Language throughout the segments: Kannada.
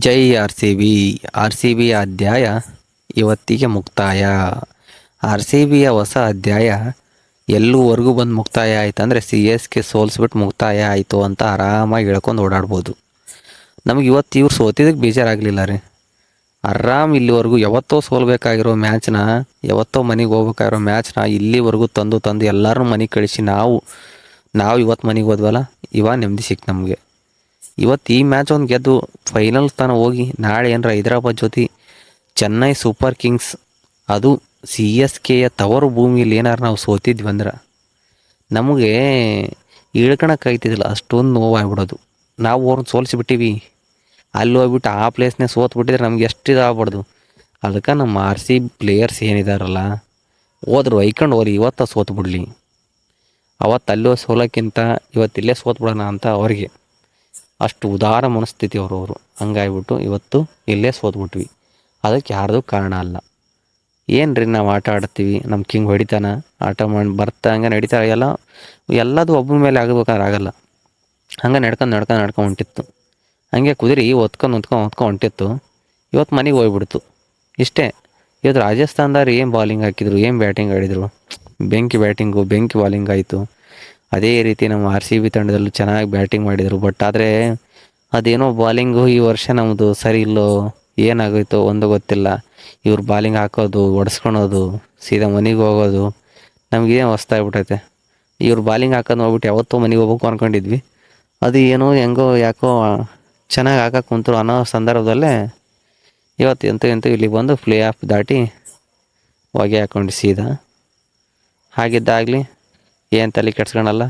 ಜೈ RCB. RCB ಅಧ್ಯಾಯ ಇವತ್ತಿಗೆ ಮುಕ್ತಾಯ. RCBಯ ಹೊಸ ಅಧ್ಯಾಯ ಎಲ್ಲೂವರೆಗೂ ಬಂದು ಮುಕ್ತಾಯ ಆಯ್ತು ಅಂದರೆ CSK ಸೋಲ್ಸ್ಬಿಟ್ಟು ಮುಕ್ತಾಯ ಆಯಿತು ಅಂತ ಆರಾಮಾಗಿ ಹೇಳ್ಕೊಂಡು ಓಡಾಡ್ಬೋದು. ನಮಗೆ ಇವತ್ತು ಇವ್ರು ಸೋತಿದ್ದಕ್ಕೆ ಬೇಜಾರಾಗಲಿಲ್ಲ ರೀ. ಇಲ್ಲಿವರೆಗೂ ಯಾವತ್ತೋ ಸೋಲ್ಬೇಕಾಗಿರೋ ಮ್ಯಾಚ್ನ, ಯಾವತ್ತೋ ಮನೆಗೆ ಹೋಗ್ಬೇಕಾಗಿರೋ ಮ್ಯಾಚ್ನ ಇಲ್ಲಿವರೆಗೂ ತಂದು ಎಲ್ಲರೂ ಮನೆಗೆ ಕಳಿಸಿ ನಾವು ಇವತ್ತು ಮನೆಗೆ ಹೋದ್ವಲ್ಲ, ಇವಾಗ ನೆಮ್ಮದಿ ಸಿಕ್ತು ನಮಗೆ. ಇವತ್ತು ಈ ಮ್ಯಾಚ್ ಒಂದು ಗೆದ್ದು ಫೈನಲ್ ತನಕ ಹೋಗಿ ನಾಳೆ ಏನರ ಹೈದರಾಬಾದ್ ಜೊತೆ ಚೆನ್ನೈ ಸೂಪರ್ ಕಿಂಗ್ಸ್, ಅದು CSKಯ ತವರು ಭೂಮಿಯಲ್ಲಿ ಏನಾರು ನಾವು ಸೋತಿದ್ವಿ ಅಂದ್ರೆ ನಮಗೆ ಇಳ್ಕೊಳಕ್ಕಾಗ್ತಿದ್ದಿಲ್ಲ, ಅಷ್ಟೊಂದು ನೋವಾಗ್ಬಿಡೋದು. ನಾವು ಅವ್ರನ್ನ ಸೋಲಿಸಿಬಿಟ್ಟಿವಿ, ಅಲ್ಲಿ ಹೋಗ್ಬಿಟ್ಟು ಆ ಪ್ಲೇಸ್ನೇ ಸೋತ್ಬಿಟ್ಟಿದ್ರೆ ನಮ್ಗೆ ಎಷ್ಟು ಇದಾಗ್ಬಾರ್ದು. ಅದಕ್ಕೆ ನಮ್ಮ RCB ಪ್ಲೇಯರ್ಸ್ ಏನಿದಾರಲ್ಲ, ಹೋದ್ರು ಐಕೊಂಡು ಹೋಗ್ರಿ, ಇವತ್ತು ಸೋತ್ಬಿಡ್ಲಿ. ಅವತ್ತು ಅಲ್ಲೋ ಸೋಲೋಕ್ಕಿಂತ ಇವತ್ತಿಲ್ಲೇ ಸೋತ್ಬಿಡೋಣ ಅಂತ ಅವ್ರಿಗೆ ಅಷ್ಟು ಉದಾರ ಮನಸ್ಥಿತಿ ಅವರು ಹಂಗಾಗ್ಬಿಟ್ಟು ಇವತ್ತು ಇಲ್ಲೇ ಸೋತ್ಬಿಟ್ವಿ. ಅದಕ್ಕೆ ಯಾರ್ದು ಕಾರಣ ಅಲ್ಲ. ಏನು ರೀ, ನಾವು ಆಟ ಆಡ್ತೀವಿ, ನಮ್ಮ ಕಿಂಗ್ ಹೊಡಿತಾನೆ, ಆಟ ಮಾಡಿ ಹಂಗೆ ನಡೀತಾ ಎಲ್ಲದು ಒಬ್ಬನ ಮೇಲೆ ಆಗಬೇಕಾದ್ರೆ ಆಗಲ್ಲ. ಹಂಗೆ ನಡ್ಕೊಂಡು ಹೊಂಟಿತ್ತು. ಹಂಗೆ ಕುದುರೆ ಹೊತ್ಕೊಂಡು ಹೊಂಟಿತ್ತು. ಇವತ್ತು ಮನೆಗೆ ಹೋಗ್ಬಿಡ್ತು. ಇಷ್ಟೇ. ಇವತ್ತು ರಾಜಸ್ಥಾನದವ್ರು ಏನು ಬಾಲಿಂಗ್ ಹಾಕಿದ್ರು, ಏನು ಬ್ಯಾಟಿಂಗ್ ಆಡಿದರು, ಬೆಂಕಿ ಬ್ಯಾಟಿಂಗು ಬೆಂಕಿ ಬಾಲಿಂಗ್ ಆಯಿತು. ಅದೇ ರೀತಿ ನಮ್ಮ RCB ತಂಡದಲ್ಲೂ ಚೆನ್ನಾಗಿ ಬ್ಯಾಟಿಂಗ್ ಮಾಡಿದರು. ಬಟ್ ಆದರೆ ಅದೇನೋ ಬಾಲಿಂಗು ಈ ವರ್ಷ ನಮ್ಮದು ಸರಿ ಇಲ್ಲೋ, ಏನಾಗೋಯ್ತೋ ಒಂದು ಗೊತ್ತಿಲ್ಲ. ಇವ್ರು ಬಾಲಿಂಗ್ ಹಾಕೋದು, ಒಡ್ಸ್ಕೊಳೋದು, ಸೀದಾ ಮನೆಗೆ ಹೋಗೋದು ನಮಗೇನು ಹೊಸ್ತಾಗ್ಬಿಟ್ಟೈತೆ. ಇವ್ರು ಬಾಲಿಂಗ್ ಹಾಕೋದು ನೋಡ್ಬಿಟ್ಟು ಯಾವತ್ತೂ ಮನೆಗೆ ಹೋಗ್ಬೇಕು ಅಂದ್ಕೊಂಡಿದ್ವಿ. ಅದು ಏನೋ ಹೆಂಗೋ ಯಾಕೋ ಚೆನ್ನಾಗಿ ಹಾಕಕ್ಕೆ ಕುಂತರು ಅನ್ನೋ ಸಂದರ್ಭದಲ್ಲೇ ಇವತ್ತು ಎಂತೂ ಇಲ್ಲಿ ಬಂದು ಪ್ಲೇ ಆಫ್ ದಾಟಿ ಹೊಗೆ ಹಾಕ್ಕೊಂಡು ಸೀದಾ. ಹಾಗಿದ್ದಾಗಲಿ ಏನು ತಲೆ ಕೆಡ್ಸ್ಕೊಳಲ್ಲ.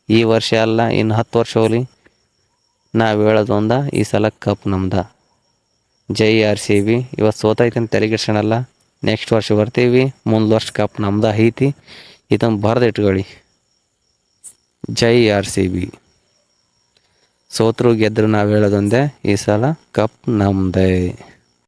ಈ ವರ್ಷ ಅಲ್ಲ, ಇನ್ನು 10 ವರ್ಷ ಹೋಗಲಿ, ನಾವು ಹೇಳೋದು ಒಂದ, ಈ ಸಲ ಕಪ್ ನಮ್ದ. ಜೈ RCB. ಇವತ್ತು ಸೋತೈತೆ ಅಂತ ತಲೆ ಕೆಡ್ಸ್ಕೊಳಲ್ಲ. ನೆಕ್ಸ್ಟ್ ವರ್ಷ ಬರ್ತೀವಿ, ಮುಂದೆ ವರ್ಷ ಕಪ್ ನಮ್ದ ಐತಿ, ಇದನ್ನು ಬರೆದಿಟ್ಕೊಳ್ಳಿ. ಜೈ RCB. ಸೋತರು ಗೆದ್ದರು ನಾವು ಹೇಳೋದೊಂದೇ, ಈ ಸಲ ಕಪ್ ನಮ್ಮದೇ.